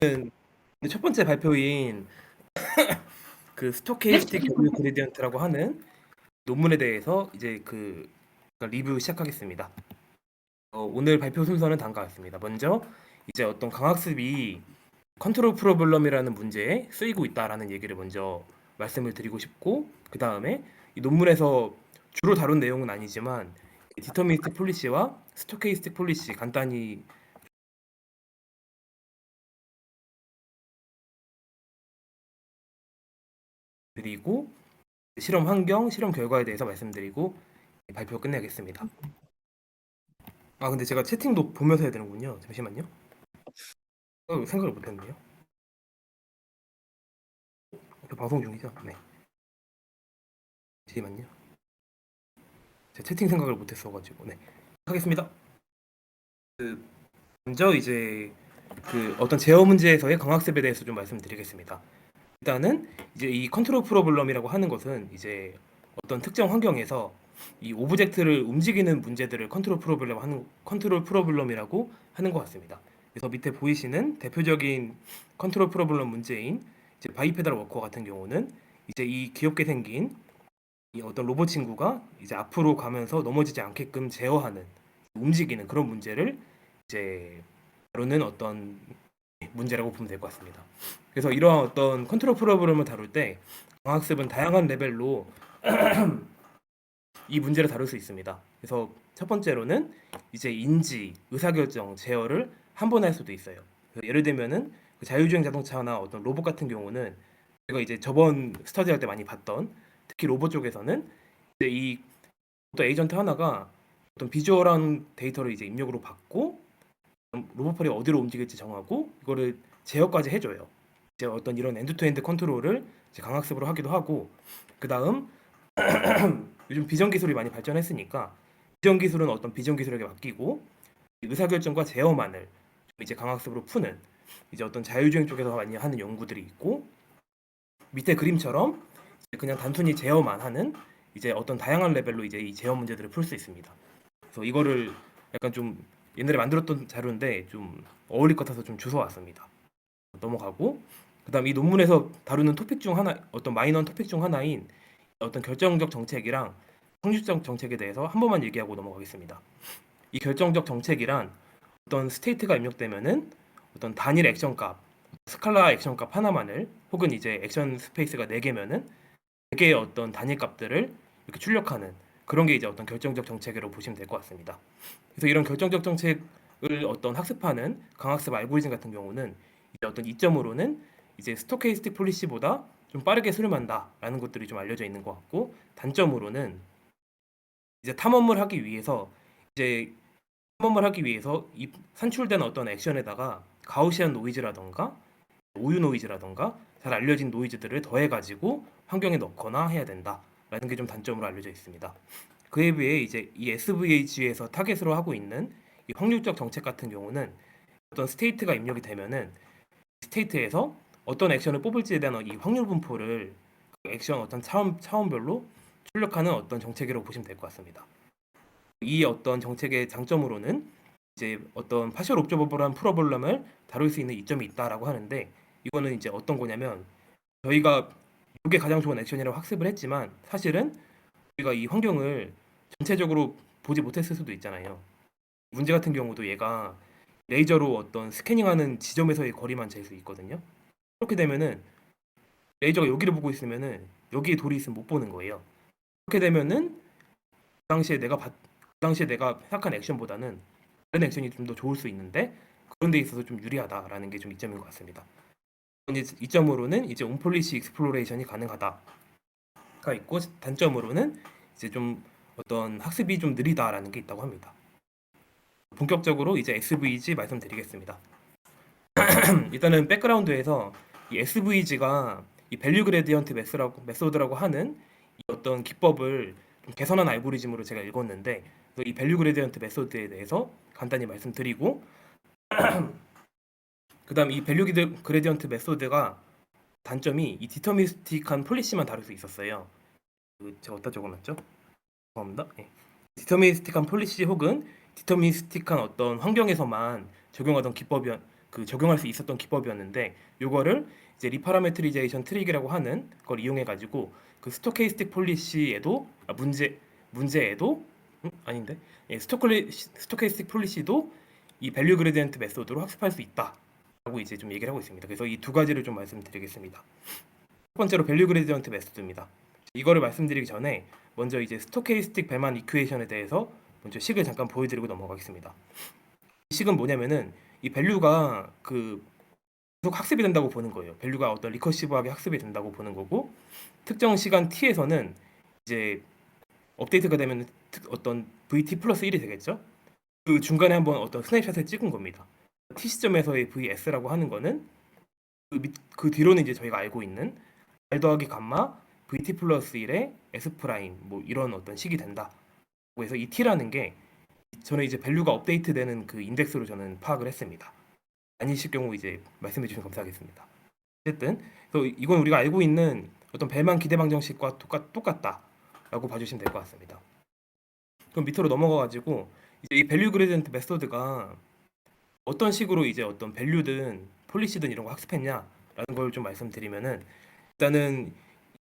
근데 첫 번째 발표인 그 스토케이스틱 밸류 그레디언트라고 하는 논문에 대해서 이제 리뷰 시작하겠습니다. 오늘 발표 순서는 다음과 같습니다. 먼저 이제 어떤 강학습이 컨트롤 프로블럼이라는 문제에 쓰이고 있다라는 얘기를 먼저 말씀을 드리고 싶고, 그 다음에 이 논문에서 주로 다룬 내용은 아니지만 디터미니스틱 폴리시와 스토케이스틱 폴리시 간단히 드리고, 실험 환경, 실험 결과에 대해서 말씀드리고 발표 끝내겠습니다. 근데 제가 채팅도 보면서 해야 되는군요. 잠시만요. 생각을 못했네요. 방송 중이죠? 네. 잠시만요. 제가 채팅 생각을 못했어가지고. 네. 하겠습니다. 먼저 이제 어떤 제어 문제에서의 강학습에 대해서 좀 말씀드리겠습니다. 일단은 이제 이 컨트롤 프로블럼이라고 하는 것은 이제 어떤 특정 환경에서 이 오브젝트를 움직이는 문제들을 컨트롤 프로블럼이라고 하는 것 같습니다. 그래서 밑에 보이시는 대표적인 컨트롤 프로블럼 문제인 이제 바이페달 워커 같은 경우는 이제 이 귀엽게 생긴 이 어떤 로봇 친구가 이제 앞으로 가면서 넘어지지 않게끔 제어하는, 움직이는 그런 문제를 이제 다루는 어떤 문제라고 보면 될 것 같습니다. 그래서 이러한 어떤 컨트롤 프로그램을 다룰 때 강학습은 다양한 레벨로 이 문제를 다룰 수 있습니다. 그래서 첫 번째로는 이제 인지, 의사결정, 제어를 한 번에 할 수도 있어요. 예를 들면은 자율주행 자동차나 어떤 로봇 같은 경우는 제가 이제 저번 스터디할 때 많이 봤던, 특히 로봇 쪽에서는 이제 이 어떤 에이전트 하나가 어떤 비주얼한 데이터를 이제 입력으로 받고 로봇팔이 어디로 움직일지 정하고 이거를 제어까지 해줘요. 이제 어떤 이런 엔드투엔드 컨트롤을 이제 강학습으로 하기도 하고, 그 다음 요즘 비전 기술이 많이 발전했으니까 비전 기술은 어떤 비전 기술에게 맡기고 의사결정과 제어만을 이제 강학습으로 푸는 이제 어떤 자율주행 쪽에서 많이 하는 연구들이 있고, 밑에 그림처럼 그냥 단순히 제어만 하는 이제 어떤 다양한 레벨로 이제 이 제어 문제들을 풀 수 있습니다. 그래서 이거를 약간 좀 옛날에 만들었던 자료인데 좀 어울릴 것 같아서 좀 주워왔습니다. 넘어가고, 그다음 이 논문에서 다루는 토픽 중 하나, 어떤 마이너 토픽 중 하나인 어떤 결정적 정책이랑 형식적 정책에 대해서 한 번만 얘기하고 넘어가겠습니다. 이 결정적 정책이란 어떤 스테이트가 입력되면은 어떤 단일 액션 값, 스칼라 액션 값 하나만을, 혹은 이제 액션 스페이스가 4개면은 4개의 어떤 단일 값들을 이렇게 출력하는 그런 게 이제 어떤 결정적 정책으로 보시면 될 것 같습니다. 그래서 이런 결정적 정책을 어떤 학습하는 강학습 알고리즘 같은 경우는 이제 어떤 이점으로는 이제 스토케이스틱 폴리시보다 좀 빠르게 수렴한다라는 것들이 좀 알려져 있는 것 같고, 단점으로는 이제 이제 탐험을 하기 위해서 이 산출된 어떤 액션에다가 가우시안 노이즈라던가 오유 노이즈라던가 잘 알려진 노이즈들을 더해가지고 환경에 넣거나 해야 된다라는 게 좀 단점으로 알려져 있습니다. 그에 비해 이제 이 SVH에서 타겟으로 하고 있는 이 확률적 정책 같은 경우는 어떤 스테이트가 입력이 되면은 스테이트에서 어떤 액션을 뽑을지에 대한 이 확률 분포를 그 액션 어떤 차원별로 출력하는 어떤 정책이라고 보시면 될 것 같습니다. 이 어떤 정책의 장점으로는 이제 어떤 파셜 옵저버블한 프로블럼을 다룰 수 있는 이점이 있다라고 하는데, 이거는 이제 어떤 거냐면 저희가 이게 가장 좋은 액션이라고 학습을 했지만 사실은 우리가 이 환경을 전체적으로 보지 못했을 수도 있잖아요. 문제 같은 경우도 얘가 레이저로 어떤 스캐닝하는 지점에서의 거리만 잴 수 있거든요. 그렇게 되면은 레이저가 여기를 보고 있으면은 여기에 돌이 있으면 못 보는 거예요. 그렇게 되면은 그 당시에 내가 생각한 액션보다는 다른 액션이 좀 더 좋을 수 있는데 그런 데 있어서 좀 유리하다라는 게 좀 이점인 것 같습니다. 이점으로는 이제 온폴리시 익스플로레이션이 가능하다가 있고, 단점으로는 이제 좀 어떤 학습이 좀 느리다라는 게 있다고 합니다. 본격적으로 이제 SVG 말씀드리겠습니다. 일단은 백그라운드에서 이 SVG가 이 밸류 그레디언트 메소드라고 하는 이 어떤 기법을 좀 개선한 알고리즘으로 제가 읽었는데, 그래서 이 밸류 그레디언트 메소드에 대해서 간단히 말씀드리고, 그다음 이 밸류 그레디언트 메소드가 단점이 이 디터미스틱한 폴리시만 다룰 수 있었어요. 제가 어디다 적어놨죠? 죄송합니다. 예. 디터미스틱한 폴리시 혹은 디터미스틱한 어떤 환경에서만 적용하던 그 적용할 수 있었던 기법이었는데 요거를 이제 리파라메트리제이션 트릭이라고 하는 걸 이용해 가지고 그 스토케이스틱 폴리시에도 문제에도 아닌데 스토케이스틱 폴리시도 이 밸류 그레디언트 메소드로 학습할 수 있다라고 이제 좀 얘기를 하고 있습니다. 그래서 이 두 가지를 좀 말씀드리겠습니다. 첫 번째로 밸류 그레디언트 메소드입니다. 이거를 말씀드리기 전에 먼저 이제 스토케이스틱 배만 이퀘이션에 대해서 먼저 식을 잠깐 보여드리고 넘어가겠습니다. 이 식은 뭐냐면은 이 밸류가 그 계속 학습이 된다고 보는 거예요. 밸류가 어떤 리커시브하게 학습이 된다고 보는 거고 특정 시간 t에서는 이제 업데이트가 되면 어떤 vt 플러스 1이 되겠죠. 그 중간에 한번 어떤 스냅샷을 찍은 겁니다. t 시점에서의 vs라고 하는 거는 그 뒤로는 이제 저희가 알고 있는 r 더하기 감마 vt 플러스 1의 s 프라임 뭐 이런 어떤 식이 된다. 그래서 이 t라는 게 저는 이제 밸류가 업데이트되는 그 인덱스로 저는 파악을 했습니다. 아니실 경우 이제 말씀해 주시면 감사하겠습니다. 어쨌든 그래서 이건 우리가 알고 있는 어떤 벨만 기대 방정식과 똑같다라고 봐주시면 될 것 같습니다. 그럼 밑으로 넘어가가지고 이제 이 밸류 그레디언트 메소드가 어떤 식으로 이제 어떤 밸류든 폴리시든 이런 거 학습했냐라는 걸 좀 말씀드리면은 일단은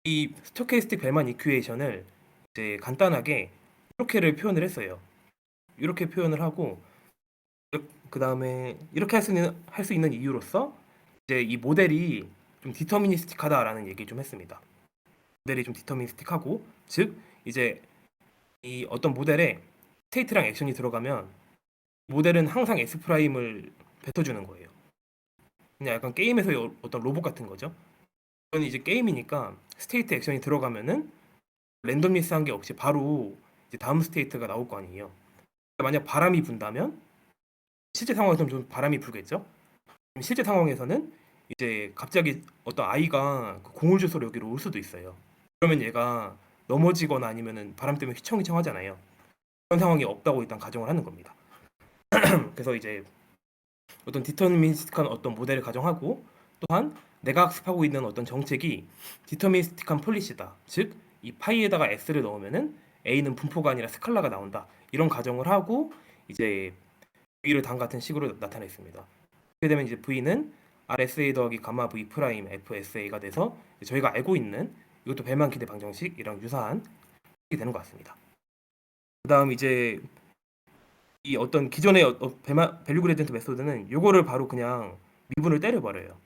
이 스토케이스틱 벨만 이퀘이션을 이제 간단하게 이렇게를 표현을 했어요. 이렇게 표현을 하고 그 다음에 이렇게 할 수 있는 이유로서 이제 이 모델이 좀 디터미니스틱하다라는 얘기 좀 했습니다. 모델이 좀 디터미니스틱하고 즉 이제 이 어떤 모델에 스테이트랑 액션이 들어가면 모델은 항상 S 프라임을 뱉어주는 거예요. 그냥 약간 게임에서의 어떤 로봇 같은 거죠. 이건 이제 게임이니까 스테이트 액션이 들어가면은 랜덤리스한 게 없이 바로 이제 다음 스테이트가 나올 거 아니에요. 만약 바람이 분다면 실제 상황에서는 좀 바람이 불겠죠. 실제 상황에서는 이제 갑자기 어떤 아이가 그 공을 주소로 여기로 올 수도 있어요. 그러면 얘가 넘어지거나 아니면은 바람 때문에 휘청휘청 하잖아요. 그런 상황이 없다고 일단 가정을 하는 겁니다. 그래서 이제 어떤 디터미니스틱한 어떤 모델을 가정하고 또한 내가 학습하고 있는 어떤 정책이 디터미니스틱한 폴리시다. 즉 이 파이에다가 s를 넣으면은 a는 분포가 아니라 스칼라가 나온다. 이런 가정을 하고 이제 v를 다음 같은 식으로 나타냈습니다. 그렇게 되면 이제 v는 RSA 더하기 감마 v 프라임 FSA가 돼서 저희가 알고 있는 이것도 벨만 기대 방정식이랑 유사한 게 되는 것 같습니다. 그다음 이제 이 어떤 기존의 밸류 그레디언트 메소드는 요거를 바로 그냥 미분을 때려버려요.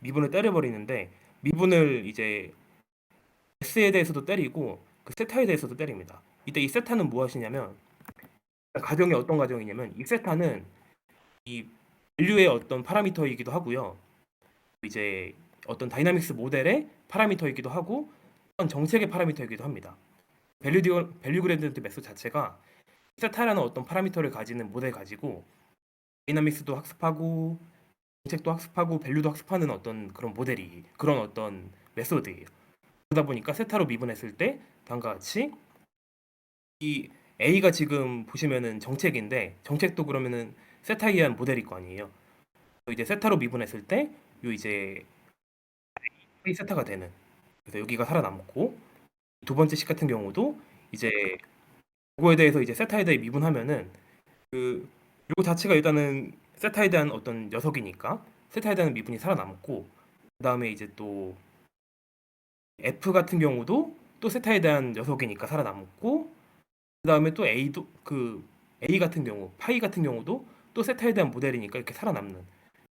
미분을 때려버리는데 미분을 이제 s에 대해서도 때리고 그 세타에 대해서도 때립니다. 이때 이 세타는 무엇이냐면 가정이 어떤 가정이냐면 이 세타는 이 밸류의 어떤 파라미터이기도 하고요. 이제 어떤 다이나믹스 모델의 파라미터이기도 하고 어떤 정책의 파라미터이기도 합니다. 밸류 그레디언트 메소드 자체가 세타라는 어떤 파라미터를 가지는 모델 가지고 다이나믹스도 학습하고 정책도 학습하고 밸류도 학습하는 어떤 그런 모델이 그런 어떤 메소드예요. 그러다 보니까 세타로 미분했을 때 다음과 같이 이 A가 지금 보시면은 정책인데 정책도 그러면은 세타에 의한 모델일 거 아니에요. 이제 세타로 미분했을 때 요 이제 A 세타가 되는 그래서 여기가 살아남고 두 번째 식 같은 경우도 이제 그거에 대해서 이제 세타에 대해 미분하면은 그 요거 자체가 일단은 세타에 대한 어떤 녀석이니까 세타에 대한 미분이 살아남고 그다음에 이제 또 F 같은 경우도 또 세타에 대한 녀석이니까 살아남고 그다음에 또 A도 그 A 같은 경우 파이 같은 경우도 또 세타에 대한 모델이니까 이렇게 살아남는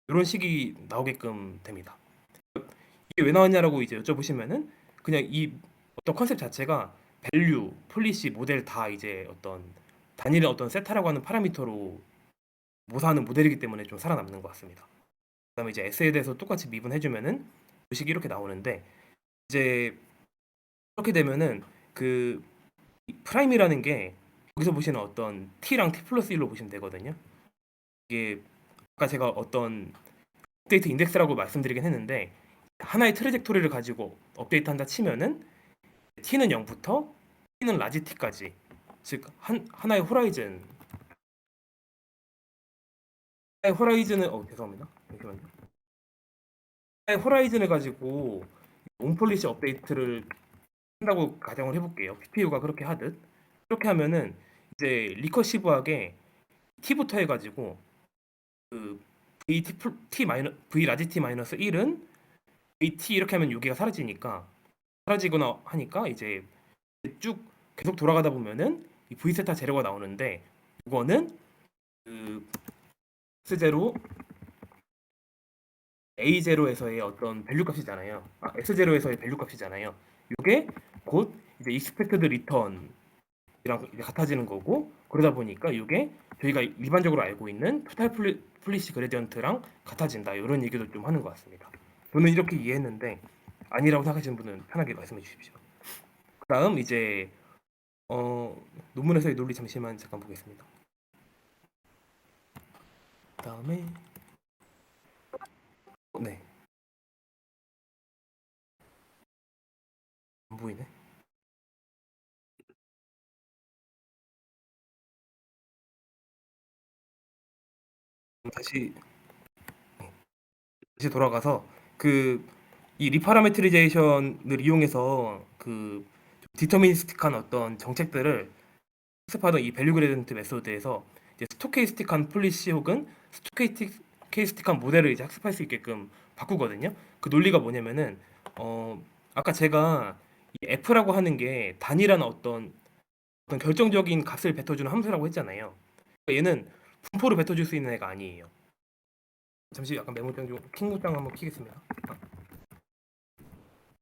이런 식이 나오게끔 됩니다. 이게 왜 나왔냐라고 이제 여쭤보시면은 그냥 이 어떤 컨셉 자체가 밸류, 폴리시, 모델 다 이제 어떤 단일의 어떤 세타라고 하는 파라미터로 모사하는 모델이기 때문에 좀 살아남는 것 같습니다. 그다음에 이제 S에 대해서 똑같이 미분해주면은 식이 이렇게 나오는데 이제 이렇게 되면은 그 프라임이라는 게 여기서 보시는 어떤 t랑 t 플러스 1로 보시면 되거든요. 이게 아까 제가 어떤 업데이트 인덱스라고 말씀드리긴 했는데 하나의 트레젝토리를 가지고 업데이트한다 치면은 t는 0부터 t는 라지 t까지 즉 하나의 호라이즌을 죄송합니다. 잠시만요. 하나의 호라이즌을 가지고 온폴리시 업데이트를 한다고 가정을 해볼게요. PPU가 그렇게 하듯 그렇게 하면은 이제 리커시브하게 t부터 해가지고 그 v 라지 t 마이너스 1은 vt 이렇게 하면 여기가 사라지니까 사라지거나 하니까 이제 쭉 계속 돌아가다 보면은 이 v 세타 제로가 나오는데 이거는 그 x0 a0에서의 어떤 밸류 값이잖아요. x0에서의 밸류 값이잖아요. 이게 곧 이제 익스펙티드 리턴이랑 이제 같아지는 거고 그러다 보니까 이게 저희가 일반적으로 알고 있는 토탈 플리시 그레디언트랑 같아진다 이런 얘기도 좀 하는 것 같습니다. 저는 이렇게 이해했는데 아니라고 생각하시는 분은 편하게 말씀해 주십시오. 그다음 이제 논문에서의 논리 잠시만 잠깐 보겠습니다. 그다음에 네, 안 보이네. 다시 돌아가서 이 리파라메트리제이션을 이용해서 디터미니스틱한 어떤 정책들을 학습하던 이 밸류 그레디언트 메소드에서 이제 스토케이스틱한 폴리시 혹은 스토케이스틱한 모델을 이제 학습할 수 있게끔 바꾸거든요. 그 논리가 뭐냐면은 아까 제가 이 f라고 하는 게 단위라는 어떤 결정적인 값을 뱉어주는 함수라고 했잖아요. 그러니까 얘는 분포를 뱉어줄 수 있는 애가 아니에요. 잠시 약간 메모장 좀 킹모장 한번 키겠습니다.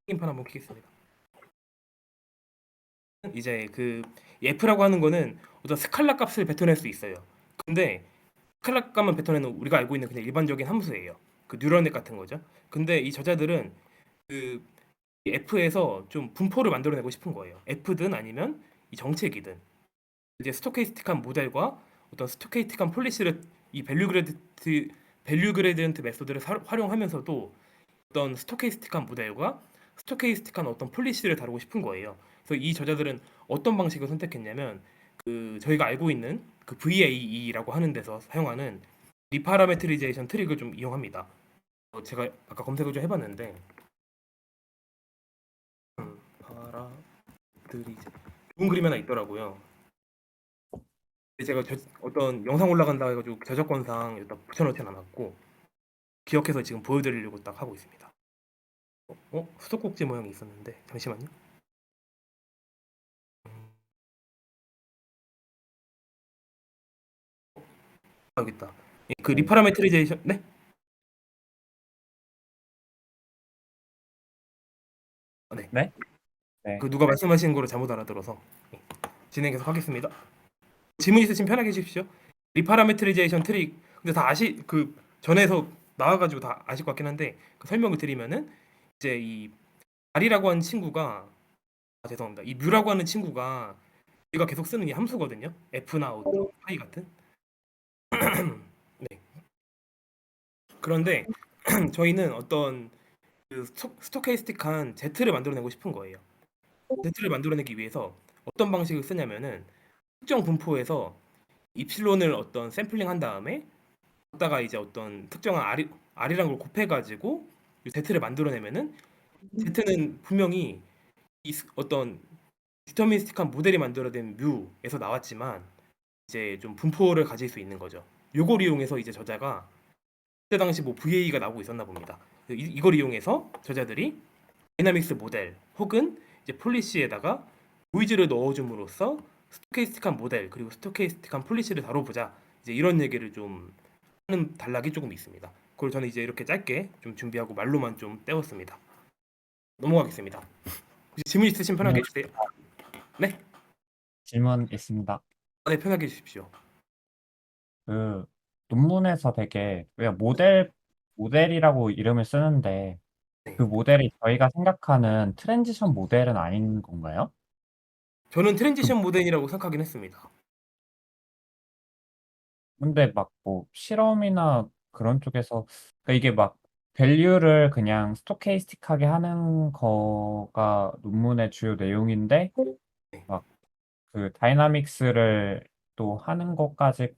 킹판 한번 키겠습니다. 이제 f라고 하는 거는 어떤 스칼라 값을 뱉어낼 수 있어요. 근데 스칼라 값만 뱉어내는 우리가 알고 있는 그냥 일반적인 함수예요. 그 뉴럴넷 같은 거죠. 근데 이 저자들은 그 이 f에서 좀 분포를 만들어내고 싶은 거예요. f든 아니면 이 정책이든 이제 스토케이스틱한 모델과 어떤 스토케이스틱한 폴리시를 이 밸류 그레디언트 메소드를 활용하면서도 어떤 스토케이스틱한 모델과 스토케이스틱한 어떤 폴리시를 다루고 싶은 거예요. 그래서 이 저자들은 어떤 방식을 선택했냐면 저희가 알고 있는 VAE라고 하는 데서 사용하는 리파라메트리제이션 트릭을 좀 이용합니다. 제가 아까 검색을 좀 해봤는데 파라드리제 좋은 그림 하나 있더라고요. 제가 어떤 영상 올라간다 해가지고 저작권상 일단 붙여놓진 않았고 기억해서 지금 보여드리려고 딱 하고 있습니다. 수도꼭지 모양이 있었는데 잠시만요. 여기 있다. 그 네. 리파라메트리제이션 네? 네. 네? 네. 누가 말씀하시는 거를 잘못 알아들어서 진행 계속 하겠습니다. 질문 있으시면 편하게 해주십시오. 리파라메트리제이션 트릭 근데 다 전에서 나와가지고 다 아실 것 같긴 한데 설명을 드리면은 이제 이 R이라고 하는 친구가 죄송합니다. 이 뮤라고 하는 친구가 우리가 계속 쓰는 이 함수거든요. F나 어떤 파이 같은. 네. 그런데 저희는 어떤 스토케이스틱한 Z를 만들어내고 싶은 거예요. Z를 만들어내기 위해서 어떤 방식을 쓰냐면은 특정 분포에서 입실론을 어떤 샘플링 한 다음에 거기다가 이제 어떤 특정한 R이란 걸 곱해가지고 Z를 만들어내면은 Z는 분명히 어떤 디터미니스틱한 모델이 만들어낸 뮤에서 나왔지만 이제 좀 분포를 가질 수 있는 거죠. 요걸 이용해서 이제 저자가 그때 당시 뭐 VA가 나오고 있었나 봅니다. 이걸 이용해서 저자들이 다이나믹스 모델 혹은 이제 폴리시에다가 노이즈를 넣어줌으로써 스토케이스틱한 모델 그리고 스토케이스틱한 폴리시를 다뤄보자. 이제 이런 얘기를 좀 하는 단락이 조금 있습니다. 그걸 저는 이제 이렇게 짧게 좀 준비하고 말로만 좀 때웠습니다. 넘어가겠습니다. 혹시 질문 있으시면 편하게 해주세요. 네? 질문 있습니다. 네, 편하게 해주십시오. 그 논문에서 되게 왜 모델이라고 이름을 쓰는데 네. 그 모델이 저희가 생각하는 트랜지션 모델은 아닌 건가요? 저는 그 트랜지션 모델이라고 생각하긴 했습니다. 근데 막 뭐 실험이나 그런 쪽에서 그러니까 이게 막 밸류를 그냥 스토케이스틱하게 하는 거가 논문의 주요 내용인데 네. 막 그 다이나믹스를 또 하는 것까지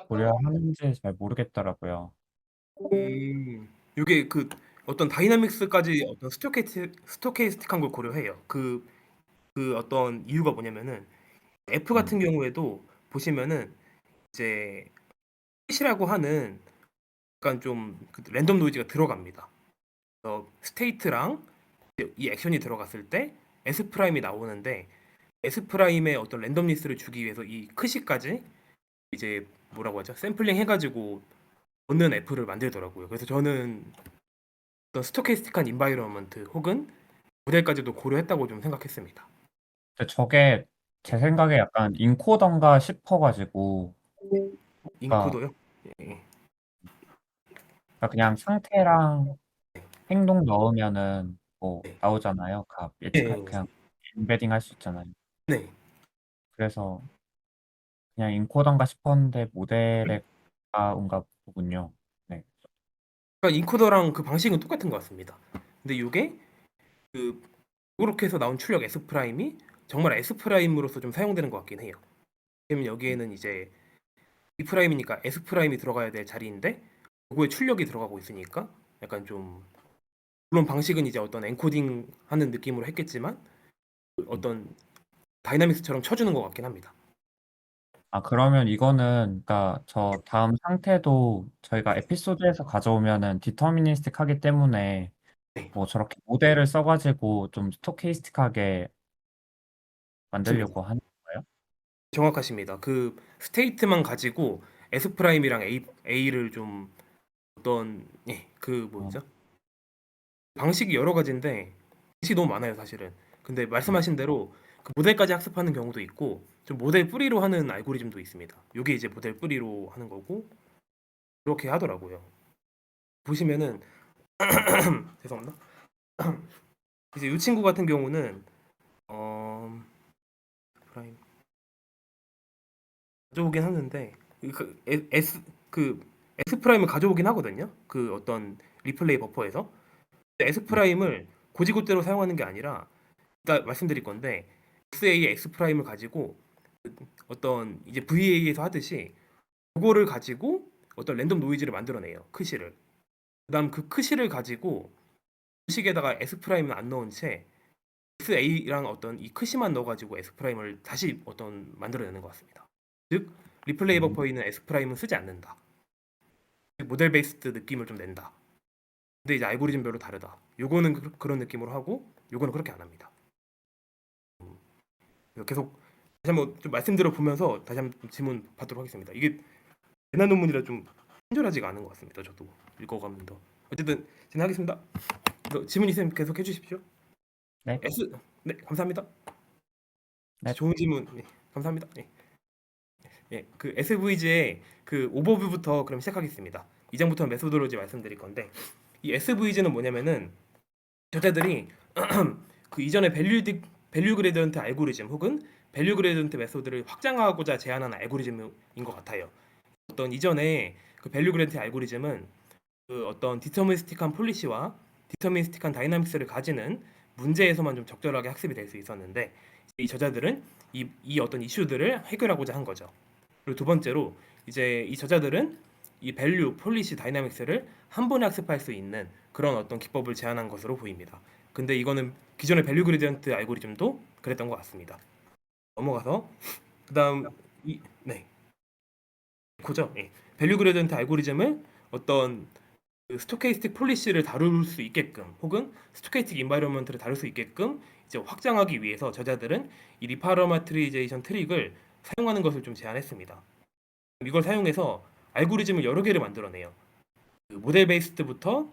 고려하는지 잘 모르겠더라고요. 이게 어떤 다이나믹스까지 어떤 스토케이스틱한 걸 고려해요. 어떤 이유가 뭐냐면은 F 같은 경우에도 보시면은 이제 핏이라고 하는 약간 좀 그 랜덤 노이즈가 들어갑니다. 그래서 스테이트랑 이 액션이 들어갔을 때 S 프라임이 나오는데 S 프라임의 어떤 랜덤리스를 주기 위해서 이 크시까지 이제 뭐라고 하죠? 샘플링 해가지고 얻는 F를 만들더라고요. 그래서 저는 어떤 스토캐스틱한 인바이러먼트 혹은 모델까지도 고려했다고 좀 생각했습니다. 근데 저게 제 생각에 약간 인코더인가 싶어가지고, 그러니까 인코더요? 예. 그냥 상태랑 행동 넣으면은 뭐 네. 나오잖아요. 예측 예. 그냥 임베딩 할 수 있잖아요. 네. 그래서 그냥 인코더인가 싶었는데 모델에 가온가 보군요. 네. 그러니까 인코더랑 그 방식은 똑같은 것 같습니다. 근데 이게 그 그렇게 해서 나온 출력 S 프라임이 정말 S 프라임으로서 좀 사용되는 것 같긴 해요. 왜냐면 여기에는 이제 E 프라임이니까 S 프라임이 들어가야 될 자리인데 그거에 출력이 들어가고 있으니까 약간 좀 물론 방식은 이제 어떤 엔코딩 하는 느낌으로 했겠지만 어떤 다이나믹스처럼 쳐주는 것 같긴 합니다. 그러면 이거는, 그러니까 저 다음 상태도 저희가 에피소드에서 가져오면은 디터미니스틱 하기 때문에 네, 뭐 저렇게 모델을 써가지고 좀 스토케이스틱하게 맞습니다. 만들려고 하는 거예요? 정확하십니다. 그 스테이트만 가지고 S 프라임이랑 A를 좀 어떤 그 어, 뭐죠? 방식이 여러 가지인데 방식이 너무 많아요, 사실은. 근데 음. 말씀하신 대로 그 모델까지 학습하는 경우도 있고 좀 모델 뿌리로 하는 알고리즘도 있습니다. 요게 이제 모델 뿌리로 하는 거고 그렇게 하더라고요. 보시면은 죄송합니다. 이제 이 친구 같은 경우는 어 프라임 가져오긴 하는데 그 S 프라임을 가져오긴 하거든요. 그 어떤 리플레이 버퍼에서 S 프라임을 고지고대로 사용하는 게 아니라 이따 말씀드릴 건데 XA X 프라임을 가지고 어떤 이제 VA에서 하듯이 그거를 가지고 어떤 랜덤 노이즈를 만들어내요. 크시를. 그다음 그 크시를 가지고 식에다가 S 프라임은 안 넣은 채 XA랑 어떤 이 크시만 넣어가지고 S 프라임을 다시 어떤 만들어내는 것 같습니다. 즉 리플레이 음. 버퍼에 있는 S 프라임은 쓰지 않는다. 모델 베이스드 느낌을 좀 낸다. 근데 이제 알고리즘별로 다르다. 요거는 그런 느낌으로 하고 요거는 그렇게 안 합니다. 그래서 계속 다시 한번 좀 말씀드려 보면서 다시 한번 질문 받도록 하겠습니다. 이게 대난 논문이라 좀 친절하지가 않은 것 같습니다. 저도 읽어가면서 어쨌든 진행하겠습니다. 그래서 질문 있으면 계속 해주십시오. 네. S 네 감사합니다. 네. 좋은 질문 감사합니다. 그 SVG의 그 오버뷰부터 그럼 시작하겠습니다. 이 장부터 메소드로지 말씀드릴 건데 이 SVG는 뭐냐면은 저자들이 그 이전에 밸류 그레디언트 알고리즘 혹은 밸류 그레디언트 메소드를 확장하고자 제안한 알고리즘인 것 같아요. 어떤 이전에 그 밸류 그레디언트 알고리즘은 그 어떤 디터미니스틱한 폴리시와 디터미니스틱한 다이나믹스를 가지는 문제에서만 좀 적절하게 학습이 될 수 있었는데 이 저자들은 이 어떤 이슈들을 해결하고자 한 거죠. 그리고 두 번째로 이제 이 저자들은 이 밸류, 폴리시, 다이나믹스를 한 번에 학습할 수 있는 그런 어떤 기법을 제안한 것으로 보입니다. 근데 이거는 기존의 밸류 그레디언트 알고리즘도 그랬던 것 같습니다. 넘어가서 그다음 네, 그죠? 밸류 그레디언트 알고리즘을 어떤 그 스토케이스틱 폴리시를 다룰 수 있게끔 혹은 스토케이스틱 인바이러먼트를 다룰 수 있게끔 이제 확장하기 위해서 저자들은 이 리파라마트리제이션 트릭을 사용하는 것을 좀 제안했습니다. 이걸 사용해서 알고리즘을 여러 개를 만들어내요. 그 모델 베이스드부터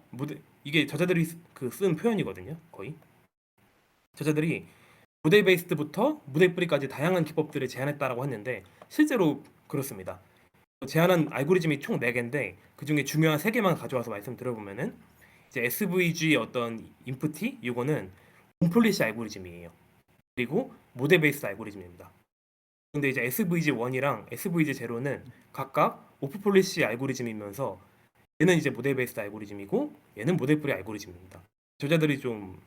이게 저자들이 쓴 표현이거든요. 거의 저자들이 모델 베이스드부터 모델 뿌리까지 다양한 기법들을 제안했다라고 했는데 실제로 그렇습니다. 제안한 알고리즘이 총 4개인데 그 중에 중요한 3개만 가져와서 말씀드려보면은 이제 SVG 어떤 인풋이 이거는 온폴리시 알고리즘이에요. 그리고 모델 베이스 알고리즘입니다. 근데 이제 SVG1이랑 SVG0는 각각 오프 폴리시 알고리즘이면서 얘는 이제 모델 베이스 알고리즘이고 얘는 모델 뿌리 알고리즘입니다. 저자들이 좀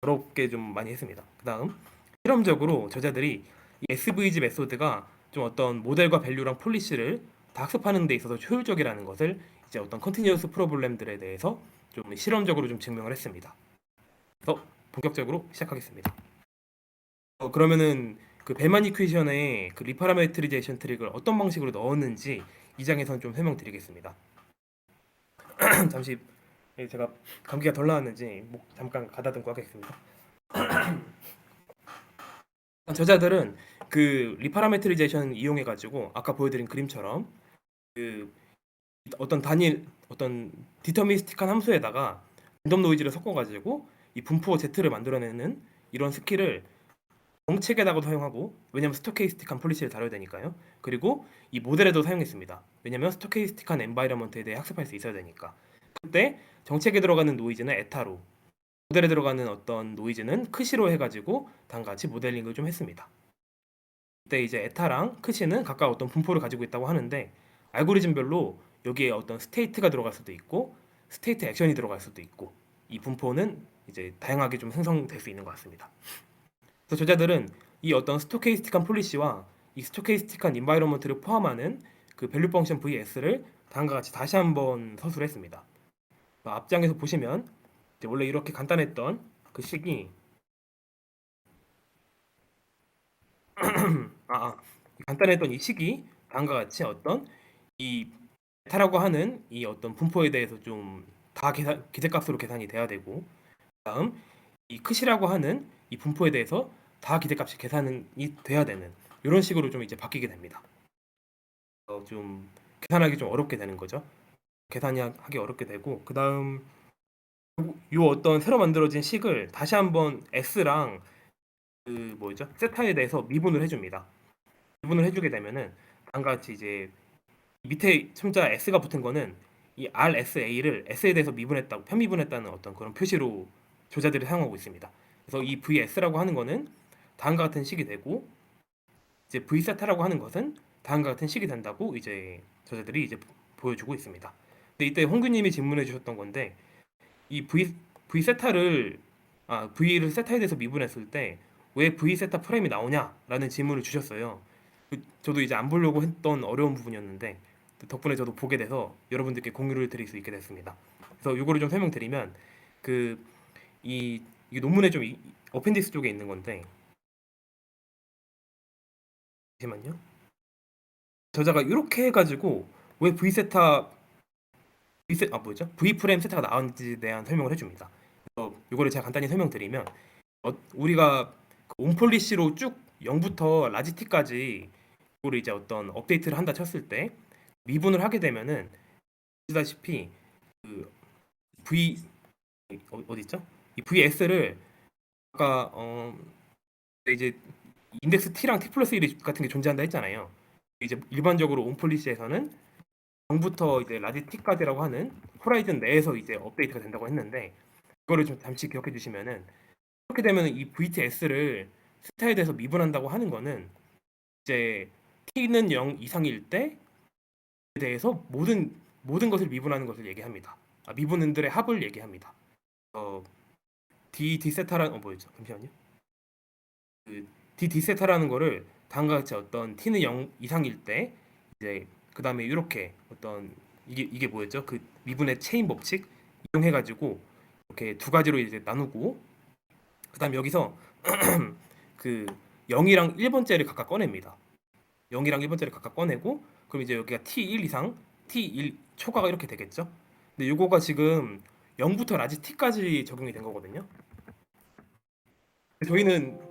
어렵게 좀 많이 했습니다. 그다음 실험적으로 저자들이 이 SVG 메소드가 좀 어떤 모델과 밸류랑 폴리시를 다 학습하는 데 있어서 효율적이라는 것을 이제 어떤 컨티뉴어스 프로블렘들에 대해서 좀 실험적으로 좀 증명을 했습니다. 그래서 본격적으로 시작하겠습니다. 그러면은 그 벨만 이퀘이션에 그 리파라메트리제이션 트릭을 어떤 방식으로 넣었는지 이 장에서는 좀 설명드리겠습니다. 잠시 제가 감기가 덜 나왔는지 목 잠깐 가다듬고 하겠습니다. 저자들은 그 리파라메트리제이션 이용해 가지고 아까 보여드린 그림처럼 그 어떤 디터미스틱한 함수에다가 랜덤 노이즈를 섞어 가지고 이 분포 Z를 만들어내는 이런 스킬을 정책에다가도 사용하고, 왜냐면 스토케이스틱한 폴리시를 다뤄야 되니까요. 그리고 이 모델에도 사용했습니다. 왜냐면 스토케이스틱한 엔바이러먼트에 대해 학습할 수 있어야 되니까. 그때 정책에 들어가는 노이즈는 에타로, 모델에 들어가는 어떤 노이즈는 크시로 해가지고 다음과 같이 모델링을 좀 했습니다. 그때 이제 에타랑 크시는 각각 어떤 분포를 가지고 있다고 하는데, 알고리즘별로 여기에 어떤 스테이트가 들어갈 수도 있고 스테이트 액션이 들어갈 수도 있고, 이 분포는 이제 다양하게 좀 생성될 수 있는 것 같습니다. 그래서 저자들은 이 어떤 스토케이스틱한 폴리시와 이 스토케이스틱한 인바이러먼트를 포함하는 그 밸류 펑션 vs를 다음과 같이 다시 한번 서술했습니다. 앞장에서 보시면 이제 원래 이렇게 간단했던 그 식이 간단했던 이 식이 다음과 같이 어떤 이 베타라고 하는 이 어떤 분포에 대해서 좀 다 기대값으로 계산이 돼야 되고, 다음 이 크시라고 하는 이 분포에 대해서 다 기대값이 계산이 돼야 되는 이런 식으로 좀 이제 바뀌게 됩니다. 좀 계산하기 좀 어렵게 되는 거죠. 계산이 하기 어렵게 되고, 그 다음 요 어떤 새로 만들어진 식을 다시 한번 s랑 그 뭐죠? 세타에 대해서 미분을 해줍니다. 미분을 해주게 되면은 다음과 같이 이제 밑에 첨자 s가 붙은 거는 이 RSA를 s에 대해서 미분했다고, 편미분했다는 어떤 그런 표시로 조자들이 사용하고 있습니다. 그래서 이 VS라고 하는 거는 다음과 같은 식이 되고, 이제 V세타라고 하는 것은 다음과 같은 식이 된다고 이제 저자들이 이제 보여주고 있습니다. 근데 이때 홍규님이 질문해 주셨던 건데, 이 V세타를 V를 세타에 대해서 미분했을 때 왜 V세타 프라임이 나오냐라는 질문을 주셨어요. 저도 이제 안 보려고 했던 어려운 부분이었는데 덕분에 저도 보게 돼서 여러분들께 공유를 드릴 수 있게 됐습니다. 그래서 이거를 좀 설명드리면, 그 이 논문에 좀 어펜디스 쪽에 있는 건데, 잠시만요. 저자가 이렇게 해가지고 왜 뭐죠? V 프레임 세타가 나왔는지에 대한 설명을 해줍니다. 그래서 이거를 제가 간단히 설명드리면, 우리가 온폴리시로 쭉 0부터 라지 t까지 이거를 이제 어떤 업데이트를 한다 쳤을 때 미분을 하게 되면은 보시다시피 그 V 어디 있죠? 이 VS를 아까 이제 인덱스 T랑 T 플러스 1 같은 게 존재한다 했잖아요. 이제 일반적으로 온폴리시에서는 0부터 이제 라지 T까지라고 하는 호라이즌 내에서 이제 업데이트가 된다고 했는데, 그거를 좀 잠시 기억해 주시면은, 그렇게 되면 이 VTS를 스타에 대해서 미분한다고 하는 거는 이제 T는 0 이상일 때에 대해서 모든 것을 미분하는 것을 얘기합니다. 미분은들의 합을 얘기합니다. D 세타라는 뭐였죠? 잠시만요. 그 D 세타라는 거를 다음과 같이 어떤 T는 0 이상일 때 이제 그 다음에 이렇게 어떤 이게 뭐였죠? 그 미분의 체인 법칙 이용해 가지고 이렇게 두 가지로 이제 나누고, 그다음 여기서 그 0이랑 1번째를 각각 꺼냅니다. 0이랑 1번째를 각각 꺼내고, 그럼 이제 여기가 T1 이상, T1 초과가 이렇게 되겠죠? 근데 요거가 지금 0부터 라지 T까지 적용이 된 거거든요. 저희는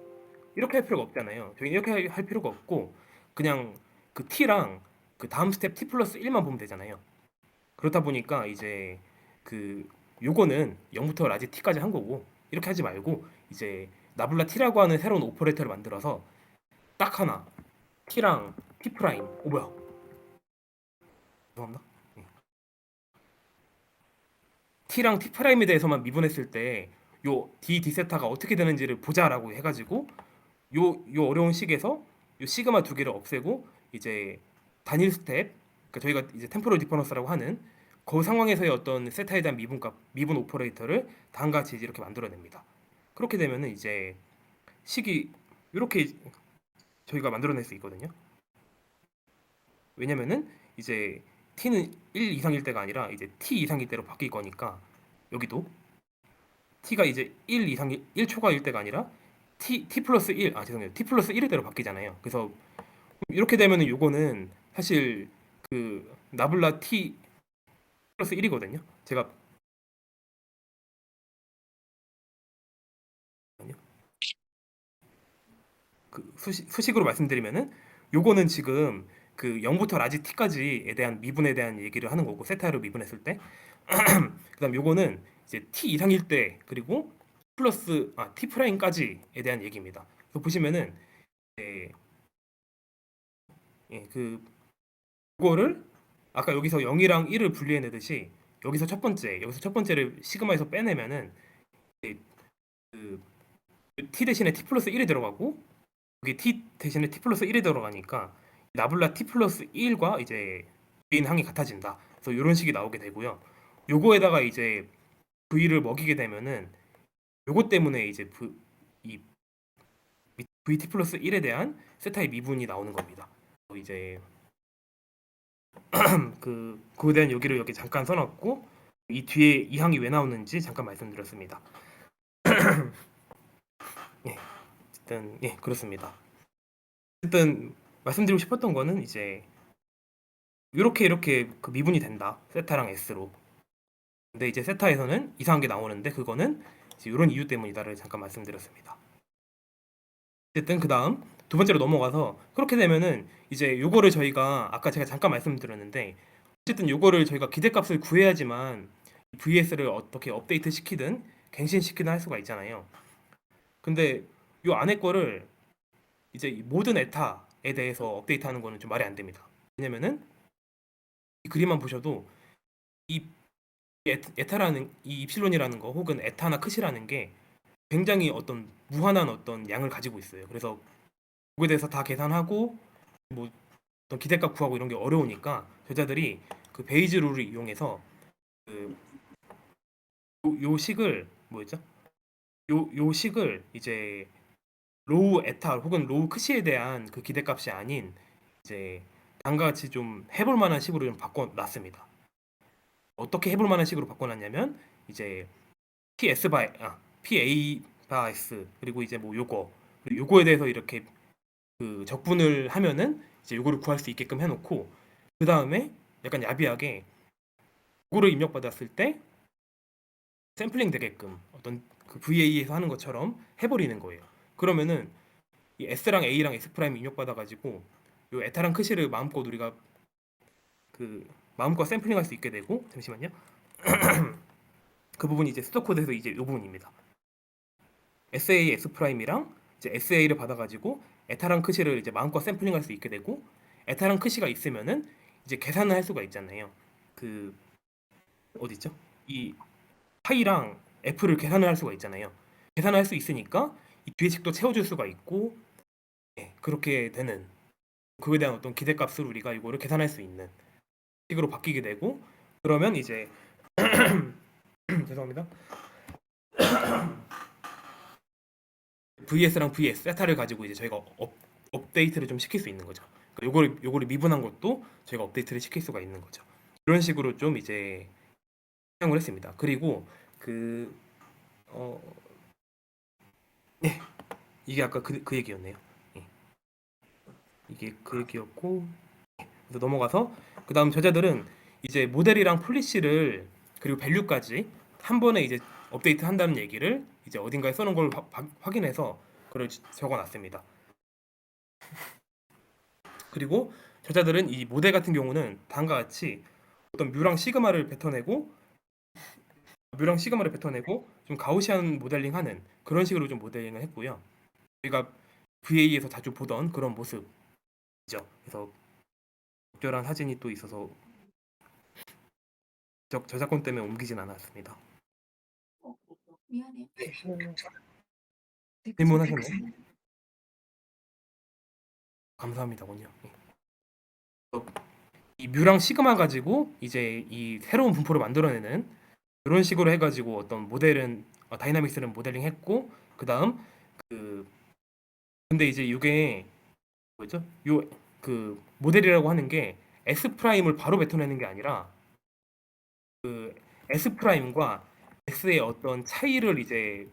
이렇게 할 필요가 없잖아요. 저희는 이렇게 할 필요가 없고 그냥 그 T랑 그 다음 스텝 T 플러스 1만 보면 되잖아요. 그렇다 보니까 이제 그 요거는 0부터 라지 T까지 한 거고, 이렇게 하지 말고 이제 나블라 T라고 하는 새로운 오퍼레이터를 만들어서 딱 하나 T랑 T 프라임 뭐야, 죄송합니다. T랑 T 프라임에 대해서만 미분했을 때 요 D 세타가 어떻게 되는지를 보자라고 해가지고 요 어려운 식에서 요 시그마 두 개를 없애고 이제 단일 스텝, 그러니까 저희가 이제 템포럴 디퍼런스라고 하는 그 상황에서의 어떤 세타에 대한 미분 오퍼레이터를 다음과 같이 이렇게 만들어냅니다. 그렇게 되면은 이제 식이 이렇게 저희가 만들어낼 수 있거든요. 왜냐면은 이제 t는 1 이상일 때가 아니라 이제 t 이상일 때로 바뀔 거니까, 여기도 t가 이제 1 이상 1초과일 때가 아니라 t 플러스 1, 죄송해요, t 플러스 1일 때로 바뀌잖아요. 그래서 이렇게 되면은 요거는 사실 그 나블라 t 플러스 1이거든요. 제가 그 수식으로 말씀드리면은 요거는 지금 그 0부터 라지 t까지에 대한 미분에 대한 얘기를 하는 거고 세타로 미분했을 때 그다음 요거는 이제 t 이상일 때 그리고 플러스 t 프라임까지에 대한 얘기입니다. 그래서 보시면은 예, 그 요거를 아까 여기서 0이랑 1을 분리해내듯이 여기서 첫 번째를 시그마에서 빼내면은 이제 그 t 대신에 t 플러스 1이 들어가고 여기 t 대신에 t 플러스 1이 들어가니까 나블라 t 플러스 1과 이제 v인 항이 같아진다. 그래서 이런 식이 나오게 되고요. 요거에다가 이제 v를 먹이게 되면은 요거 때문에 이제 이 vt 플러스 1에 대한 세타의 미분이 나오는 겁니다. 이제 그거에 대한 여기를 여기 잠깐 써놨고 이 뒤에 이 항이 왜 나오는지 잠깐 말씀드렸습니다. 예, 어쨌든 예 그렇습니다. 어쨌든 말씀드리고 싶었던 거는 이제 이렇게 그 미분이 된다. 세타랑 s로. 근데 이제 세타에서는 이상한 게 나오는데 그거는 이제 이런 이유 때문이다를 잠깐 말씀드렸습니다. 어쨌든 그 다음 두 번째로 넘어가서 그렇게 되면은 이제 요거를 저희가 아까 제가 잠깐 말씀드렸는데 어쨌든 요거를 저희가 기대값을 구해야지만 VS를 어떻게 업데이트 시키든 갱신시키든 할 수가 있잖아요. 근데 요 안에 거를 이제 이 모든 에타에 대해서 업데이트하는 거는 좀 말이 안 됩니다. 왜냐면은 이 그림만 보셔도 이 에타라는 이 입실론이라는 거 혹은 에타나 컷이라는 게 굉장히 어떤 무한한 어떤 양을 가지고 있어요. 그래서 그거에 대해서 다 계산하고 뭐 어떤 기대값 구하고 이런 게 어려우니까 저자들이 그 베이즈 룰을 이용해서 그 요 식을 뭐였죠? 요 식을 이제 로우 에타 혹은 로우 크시에 대한 그 기대값이 아닌 이제 다음과 같이 좀 해볼 만한 식으로 좀 바꿔놨습니다. 어떻게 해볼 만한 식으로 바꿔놨냐면 이제 PA 바 S 그리고 이제 뭐 요거에 대해서 이렇게 그 적분을 하면은 이제 요거를 구할 수 있게끔 해놓고 그 다음에 약간 야비하게 요거를 입력받았을 때 샘플링 되게끔 어떤 그 VA에서 하는 것처럼 해버리는 거예요. 그러면은 이 S랑 A랑 S 프라임 입력받아가지고 요 에타랑 크시를 마음껏 우리가 그 마음껏 샘플링할 수 있게 되고 잠시만요. 그 부분이 이제 수도 코드에서 이제 이 부분입니다. SA S 프라임이랑 이제 SA를 받아가지고 에타랑 크시를 이제 마음껏 샘플링할 수 있게 되고 에타랑 크시가 있으면은 이제 계산을 할 수가 있잖아요. 그 어디 있죠? 이 파이랑 F를 계산을 할 수가 있잖아요. 계산을 할 수 있으니까 이 뒤에 식도 채워줄 수가 있고 예, 그렇게 되는 그거에 대한 어떤 기대값을 우리가 이거를 계산할 수 있는 식으로 바뀌게 되고 그러면 이제 죄송합니다. VS랑 VS 세타를 가지고 이제 저희가 업데이트를 좀 시킬 수 있는 거죠. 그러니까 요거를 미분한 것도 저희가 업데이트를 시킬 수가 있는 거죠. 이런 식으로 좀 이제 사용을 했습니다. 그리고 그 어, 예, 이게 아까 그 얘기였네요. 예, 이게 그 얘기였고 그래서 넘어가서 그 다음 저자들은 이제 모델이랑 폴리시를 그리고 밸류까지 한 번에 이제 업데이트 한다는 얘기를 이제 어딘가에 써놓은 걸 확인해서 그걸 적어놨습니다. 그리고 저자들은 이 모델 같은 경우는 다음과 같이 어떤 뮤랑 시그마를 뱉어내고 좀 가우시안 모델링하는 그런 식으로 좀 모델링을 했고요. 우리가 VA에서 자주 보던 그런 모습이죠. 그래서 적절한 사진이 또 있어서 저작권 때문에 옮기진 않았습니다. 미안해요. 네. 네, 질문하셨나요? 감사합니다군요. 예. 이 뮤랑 시그마 가지고 이제 이 새로운 분포를 만들어내는 이런 식으로 해가지고 어떤 모델은 다이나믹스는 모델링했고 그 다음 그 근데 이제 이게 뭐죠? 요 그 모델이라고 하는 게 S 프라임을 바로 뱉어내는 게 아니라 그 S 프라임과 S의 어떤 차이를 이제